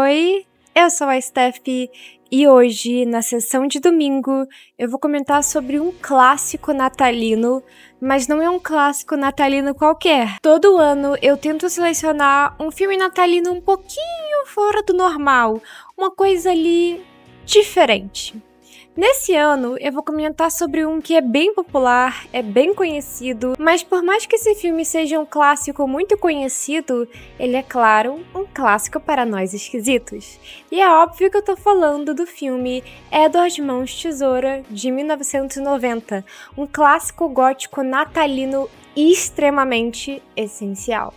Oi, eu sou a Steph e hoje, na sessão de domingo, eu vou comentar sobre um clássico natalino, mas não é um clássico natalino qualquer. Todo ano eu tento selecionar um filme natalino um pouquinho fora do normal, uma coisa ali diferente. Nesse ano, eu vou comentar sobre um que é bem popular, é bem conhecido, mas por mais que esse filme seja um clássico muito conhecido, ele é, claro, um clássico para nós esquisitos. E é óbvio que eu tô falando do filme Edward Mãos de Tesoura, de 1990, um clássico gótico natalino extremamente essencial.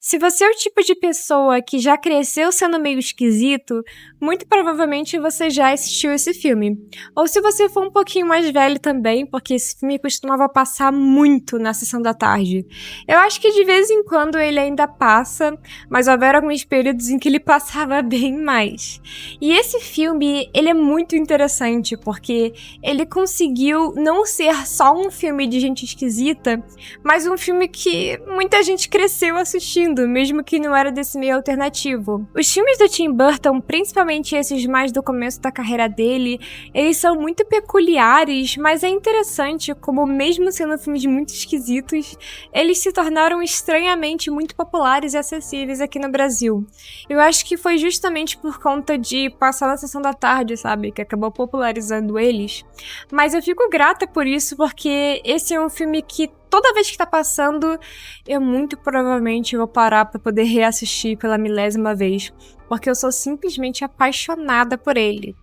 Se você é o tipo de pessoa que já cresceu sendo meio esquisito, muito provavelmente você já assistiu esse filme. Ou se você for um pouquinho mais velho também, porque esse filme costumava passar muito na sessão da tarde. Eu acho que de vez em quando ele ainda passa, mas houveram alguns períodos em que ele passava bem mais. E esse filme, ele é muito interessante, porque ele conseguiu não ser só um filme de gente esquisita, mas um filme que muita gente cresceu assistindo, mesmo que não era desse meio alternativo. Os filmes do Tim Burton, principalmente esses mais do começo da carreira dele, eles são muito peculiares, mas é interessante como, mesmo sendo filmes muito esquisitos, eles se tornaram estranhamente muito populares e acessíveis aqui no Brasil. Eu acho que foi justamente por conta de passar na sessão da tarde, sabe, que acabou popularizando eles. Mas eu fico grata por isso, porque esse é um filme que toda vez que tá passando, eu muito provavelmente vou parar pra poder reassistir pela milésima vez, porque eu sou simplesmente apaixonada por ele.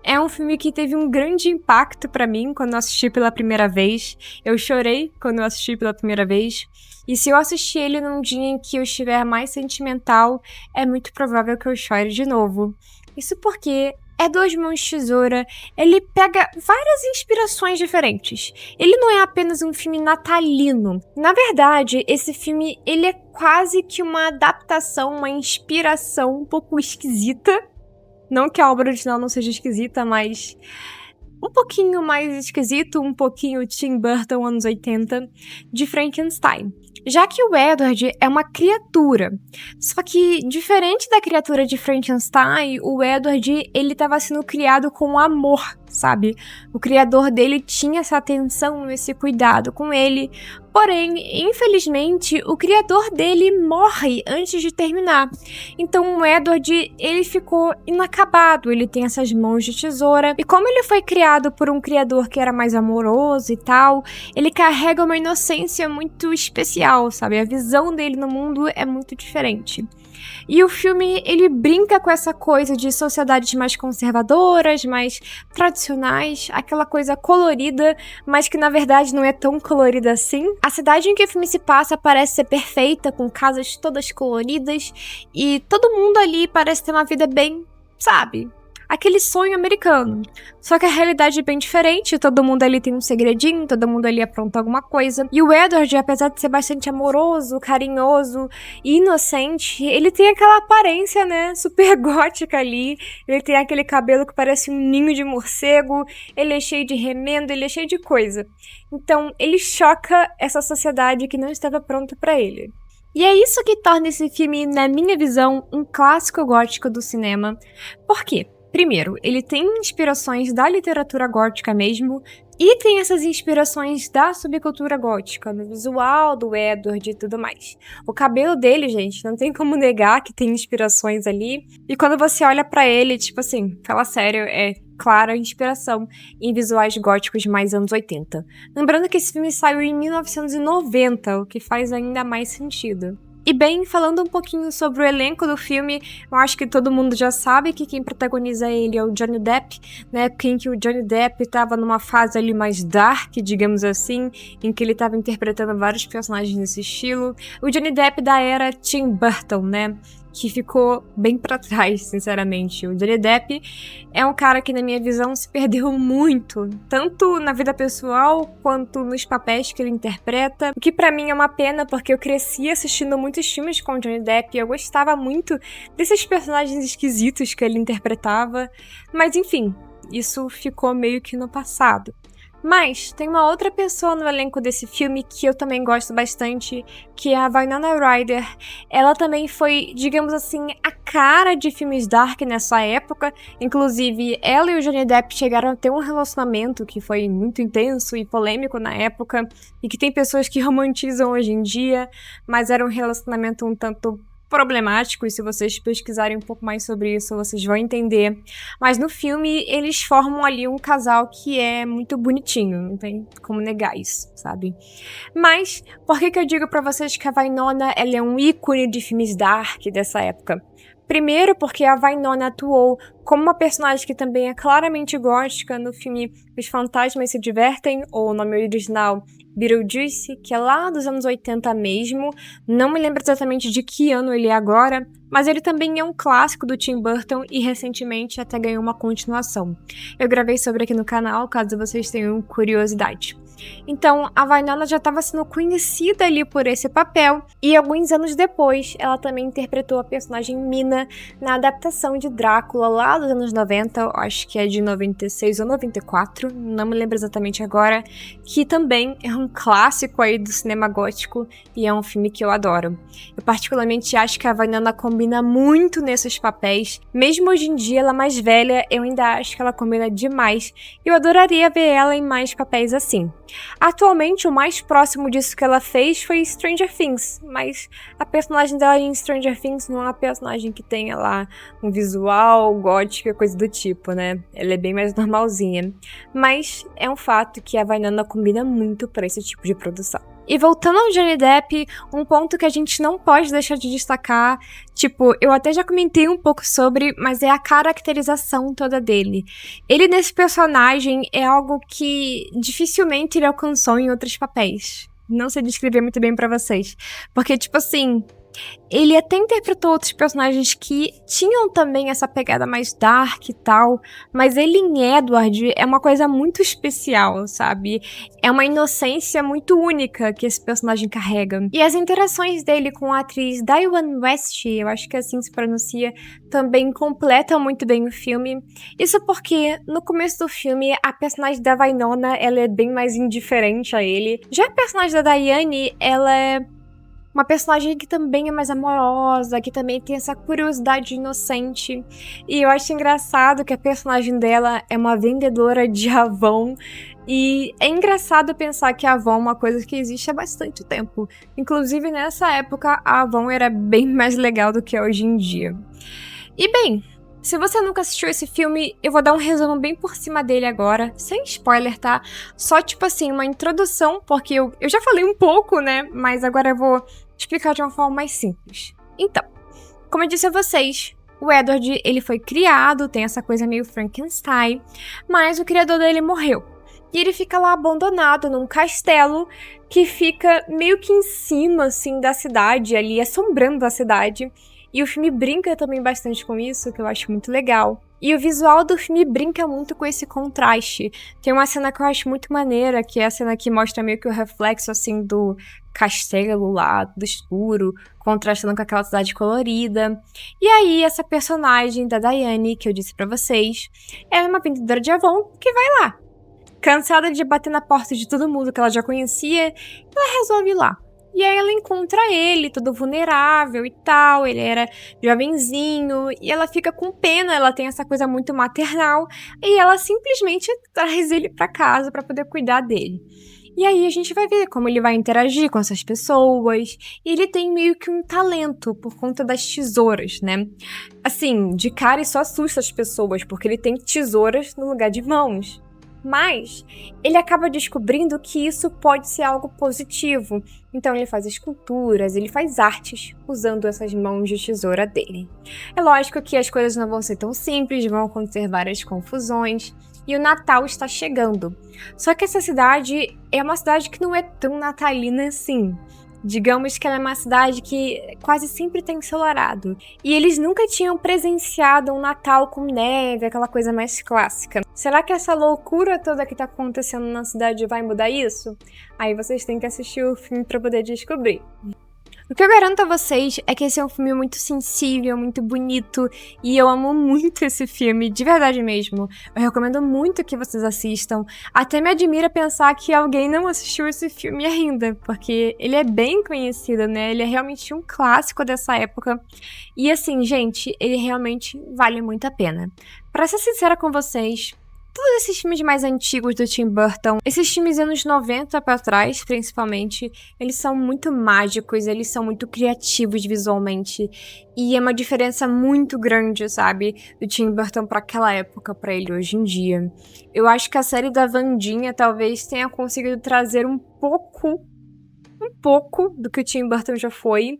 É um filme que teve um grande impacto pra mim quando eu assisti pela primeira vez. Eu chorei quando eu assisti pela primeira vez. E se eu assistir ele num dia em que eu estiver mais sentimental, é muito provável que eu chore de novo. Isso porque Edward Mãos de Tesoura, ele pega várias inspirações diferentes. Ele não é apenas um filme natalino. Na verdade, esse filme, ele é quase que uma adaptação, uma inspiração um pouco esquisita. Não que a obra original não seja esquisita, mas um pouquinho mais esquisito, um pouquinho Tim Burton, anos 80, de Frankenstein. Já que o Edward é uma criatura, só que diferente da criatura de Frankenstein, o Edward, ele estava sendo criado com amor, sabe? O criador dele tinha essa atenção, esse cuidado com ele, porém, infelizmente, o criador dele morre antes de terminar. Então o Edward, ele ficou inacabado, ele tem essas mãos de tesoura, e como ele foi criado por um criador que era mais amoroso e tal, ele carrega uma inocência muito especial, sabe? A visão dele no mundo é muito diferente. E o filme, ele brinca com essa coisa de sociedades mais conservadoras, mais tradicionais, aquela coisa colorida, mas que na verdade não é tão colorida assim. A cidade em que o filme se passa parece ser perfeita, com casas todas coloridas, e todo mundo ali parece ter uma vida bem, sabe? Aquele sonho americano. Só que a realidade é bem diferente, todo mundo ali tem um segredinho, todo mundo ali apronta alguma coisa. E o Edward, apesar de ser bastante amoroso, carinhoso e inocente, ele tem aquela aparência, né, super gótica ali. Ele tem aquele cabelo que parece um ninho de morcego, ele é cheio de remendo, ele é cheio de coisa. Então, ele choca essa sociedade que não estava pronta pra ele. E é isso que torna esse filme, na minha visão, um clássico gótico do cinema. Por quê? Primeiro, ele tem inspirações da literatura gótica mesmo, e tem essas inspirações da subcultura gótica, no visual do Edward e tudo mais. O cabelo dele, gente, não tem como negar que tem inspirações ali. E quando você olha pra ele, tipo assim, fala sério, é clara inspiração em visuais góticos mais anos 80. Lembrando que esse filme saiu em 1990, o que faz ainda mais sentido. E bem, falando um pouquinho sobre o elenco do filme, eu acho que todo mundo já sabe que quem protagoniza ele é o Johnny Depp, né? Quem que o Johnny Depp estava numa fase ali mais dark, digamos assim, em que ele estava interpretando vários personagens nesse estilo. O Johnny Depp da era Tim Burton, né? Que ficou bem pra trás, sinceramente. O Johnny Depp é um cara que, na minha visão, se perdeu muito, tanto na vida pessoal quanto nos papéis que ele interpreta, o que pra mim é uma pena, porque eu cresci assistindo muitos filmes com o Johnny Depp e eu gostava muito desses personagens esquisitos que ele interpretava, mas enfim, isso ficou meio que no passado. Mas tem uma outra pessoa no elenco desse filme que eu também gosto bastante, que é a Winona Ryder. Ela também foi, digamos assim, a cara de filmes dark nessa época. Inclusive, ela e o Johnny Depp chegaram a ter um relacionamento que foi muito intenso e polêmico na época, e que tem pessoas que romantizam hoje em dia, mas era um relacionamento um tanto problemático, e se vocês pesquisarem um pouco mais sobre isso, vocês vão entender. Mas no filme, eles formam ali um casal que é muito bonitinho, não tem como negar isso, sabe? Mas, por que eu digo pra vocês que a Winona, ela é um ícone de filmes dark dessa época? Primeiro, porque a Winona atuou como uma personagem que também é claramente gótica no filme Os Fantasmas Se Divertem, ou o nome original Beetlejuice, que é lá dos anos 80 mesmo. Não me lembro exatamente de que ano ele é agora, mas ele também é um clássico do Tim Burton e recentemente até ganhou uma continuação. Eu gravei sobre aqui no canal, caso vocês tenham curiosidade. Então, a Winona já estava sendo conhecida ali por esse papel, e alguns anos depois, ela também interpretou a personagem Mina na adaptação de Drácula lá dos anos 90, acho que é de 96 ou 94, não me lembro exatamente agora, que também é um clássico aí do cinema gótico e é um filme que eu adoro. Eu particularmente acho que a Winona combina muito nesses papéis, mesmo hoje em dia ela mais velha, eu ainda acho que ela combina demais, e eu adoraria ver ela em mais papéis assim. Atualmente, o mais próximo disso que ela fez foi Stranger Things, mas a personagem dela em Stranger Things não é uma personagem que tenha lá um visual gótico e coisa do tipo, né? Ela é bem mais normalzinha. Mas é um fato que a Winona combina muito para esse tipo de produção. E voltando ao Johnny Depp, um ponto que a gente não pode deixar de destacar, tipo, eu até já comentei um pouco sobre, mas é a caracterização toda dele. Ele nesse personagem é algo que dificilmente ele alcançou em outros papéis. Não sei descrever muito bem pra vocês. Porque, tipo assim, ele até interpretou outros personagens que tinham também essa pegada mais dark e tal, mas ele em Edward é uma coisa muito especial, sabe? É uma inocência muito única que esse personagem carrega. E as interações dele com a atriz Diane West, eu acho que assim se pronuncia, também completam muito bem o filme. Isso porque no começo do filme a personagem da Winona, ela é bem mais indiferente a ele. Já a personagem da Diane, ela é uma personagem que também é mais amorosa, que também tem essa curiosidade inocente. E eu acho engraçado que a personagem dela é uma vendedora de Avon. E é engraçado pensar que a Avon é uma coisa que existe há bastante tempo. Inclusive, nessa época, a Avon era bem mais legal do que é hoje em dia. E bem, se você nunca assistiu esse filme, eu vou dar um resumo bem por cima dele agora, sem spoiler, tá? Só, tipo assim, uma introdução, porque eu já falei um pouco, né? Mas agora eu vou explicar de uma forma mais simples. Então, como eu disse a vocês, o Edward, ele foi criado, tem essa coisa meio Frankenstein, mas o criador dele morreu. E ele fica lá abandonado num castelo que fica meio que em cima, assim, da cidade, ali assombrando a cidade. E o filme brinca também bastante com isso, que eu acho muito legal. E o visual do filme brinca muito com esse contraste. Tem uma cena que eu acho muito maneira, que é a cena que mostra meio que o reflexo, assim, do castelo lá, do escuro, contrastando com aquela cidade colorida. E aí, essa personagem da Diane, que eu disse pra vocês, ela é uma vendedora de Avon que vai lá. Cansada de bater na porta de todo mundo que ela já conhecia, ela resolve ir lá. E aí ela encontra ele, todo vulnerável e tal, ele era jovenzinho, e ela fica com pena, ela tem essa coisa muito maternal, e ela simplesmente traz ele pra casa pra poder cuidar dele. E aí a gente vai ver como ele vai interagir com essas pessoas, e ele tem meio que um talento por conta das tesouras, né? Assim, de cara isso assusta as pessoas, porque ele tem tesouras no lugar de mãos. Mas ele acaba descobrindo que isso pode ser algo positivo. Então ele faz esculturas, ele faz artes usando essas mãos de tesoura dele. É lógico que as coisas não vão ser tão simples, vão acontecer várias confusões. E o Natal está chegando. Só que essa cidade é uma cidade que não é tão natalina assim. Digamos que ela é uma cidade que quase sempre tem ensolarado. E eles nunca tinham presenciado um Natal com neve, aquela coisa mais clássica. Será que essa loucura toda que tá acontecendo na cidade vai mudar isso? Aí vocês têm que assistir o filme para poder descobrir. O que eu garanto a vocês é que esse é um filme muito sensível, muito bonito, e eu amo muito esse filme, de verdade mesmo. Eu recomendo muito que vocês assistam. Até me admira pensar que alguém não assistiu esse filme ainda, porque ele é bem conhecido, né? Ele é realmente um clássico dessa época. E assim, gente, ele realmente vale muito a pena. Pra ser sincera com vocês, todos esses filmes mais antigos do Tim Burton, esses filmes anos 90 pra trás, principalmente, eles são muito mágicos, eles são muito criativos visualmente. E é uma diferença muito grande, sabe, do Tim Burton pra aquela época, pra ele hoje em dia. Eu acho que a série da Wandinha talvez tenha conseguido trazer um pouco do que o Tim Burton já foi,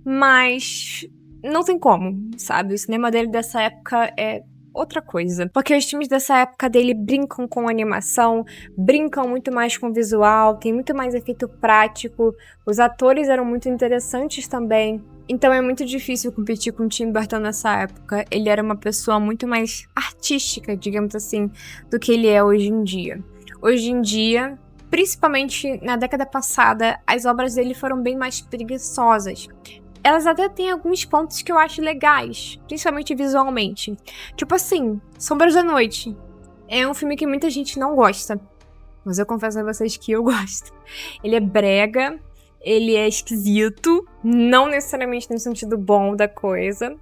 mas não tem como, sabe? O cinema dele dessa época é outra coisa. Porque os filmes dessa época dele brincam com animação, brincam muito mais com visual, tem muito mais efeito prático, os atores eram muito interessantes também. Então é muito difícil competir com o Tim Burton nessa época. Ele era uma pessoa muito mais artística, digamos assim, do que ele é hoje em dia. Hoje em dia, principalmente na década passada, as obras dele foram bem mais preguiçosas. Elas até têm alguns pontos que eu acho legais, principalmente visualmente. Tipo assim, Sombras da Noite. É um filme que muita gente não gosta, mas eu confesso a vocês que eu gosto. Ele é brega, ele é esquisito, não necessariamente no sentido bom da coisa,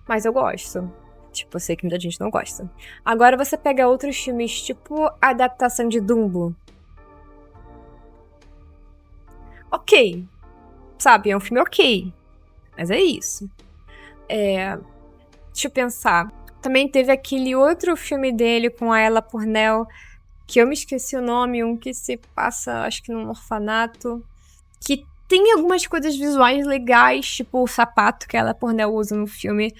mas eu gosto. Tipo, eu sei que muita gente não gosta. Agora você pega outros filmes, tipo a adaptação de Dumbo. Ok, sabe, é um filme ok. Mas é isso. Deixa eu pensar. Também teve aquele outro filme dele com a Ella Purnell, que eu me esqueci o nome, um que se passa, acho que num orfanato, que tem algumas coisas visuais legais, tipo o sapato que a Ella Purnell usa no filme,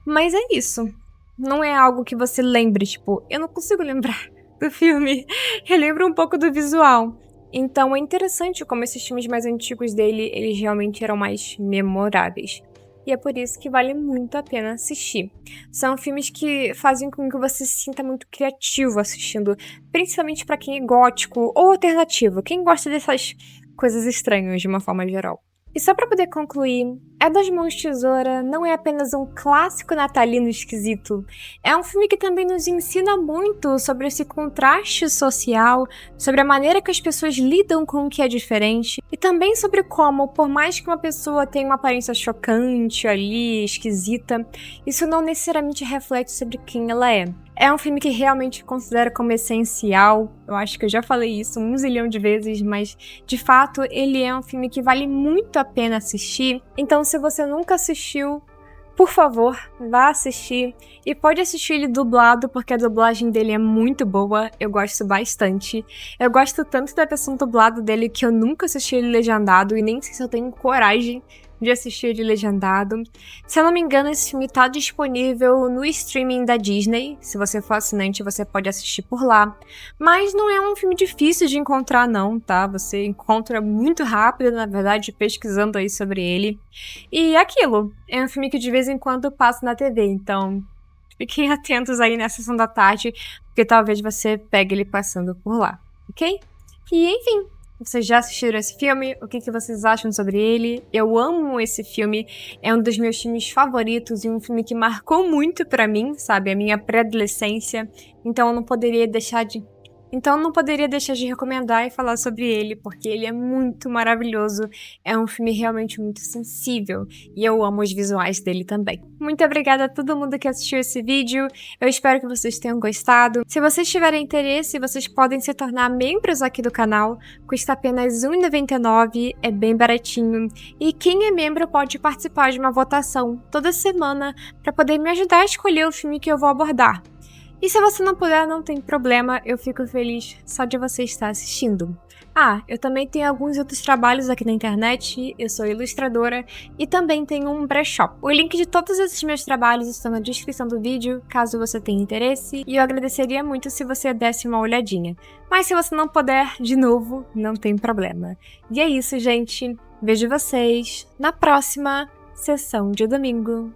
mas é isso. Não é algo que você lembre, tipo, eu não consigo lembrar do filme. Eu lembro um pouco do visual. Então é interessante como esses filmes mais antigos dele, eles realmente eram mais memoráveis. E é por isso que vale muito a pena assistir. São filmes que fazem com que você se sinta muito criativo assistindo, principalmente pra quem é gótico ou alternativo, quem gosta dessas coisas estranhas de uma forma geral. E só pra poder concluir, É das Mãos de Tesoura não é apenas um clássico natalino esquisito. É um filme que também nos ensina muito sobre esse contraste social, sobre a maneira que as pessoas lidam com o que é diferente, e também sobre como, por mais que uma pessoa tenha uma aparência chocante ali, esquisita, isso não necessariamente reflete sobre quem ela é. É um filme que realmente considero como essencial. Eu acho que eu já falei isso 1 zilhão de vezes, mas de fato ele é um filme que vale muito a pena assistir. Então, se você nunca assistiu, por favor, vá assistir. E pode assistir ele dublado, porque a dublagem dele é muito boa. Eu gosto bastante. Eu gosto tanto da versão dublada dele que eu nunca assisti ele legendado e nem sei se eu tenho coragem de assistir ele legendado. Se eu não me engano, esse filme tá disponível no streaming da Disney. Se você for assinante, você pode assistir por lá. Mas não é um filme difícil de encontrar não, tá? Você encontra muito rápido, na verdade, pesquisando aí sobre ele. E é aquilo, é um filme que de vez em quando passa na TV, então fiquem atentos aí na sessão da tarde, porque talvez você pegue ele passando por lá, ok? E enfim, vocês já assistiram esse filme? O que vocês acham sobre ele? Eu amo esse filme, é um dos meus filmes favoritos e um filme que marcou muito pra mim, sabe? A minha pré-adolescência, então eu não poderia deixar de recomendar e falar sobre ele, porque ele é muito maravilhoso, é um filme realmente muito sensível, e eu amo os visuais dele também. Muito obrigada a todo mundo que assistiu esse vídeo, eu espero que vocês tenham gostado. Se vocês tiverem interesse, vocês podem se tornar membros aqui do canal, custa apenas R$ 1,99, é bem baratinho, e quem é membro pode participar de uma votação toda semana para poder me ajudar a escolher o filme que eu vou abordar. E se você não puder, não tem problema, eu fico feliz só de você estar assistindo. Ah, eu também tenho alguns outros trabalhos aqui na internet, eu sou ilustradora e também tenho um brechó. O link de todos esses meus trabalhos estão na descrição do vídeo, caso você tenha interesse, e eu agradeceria muito se você desse uma olhadinha. Mas se você não puder, de novo, não tem problema. E é isso, gente. Vejo vocês na próxima sessão de domingo.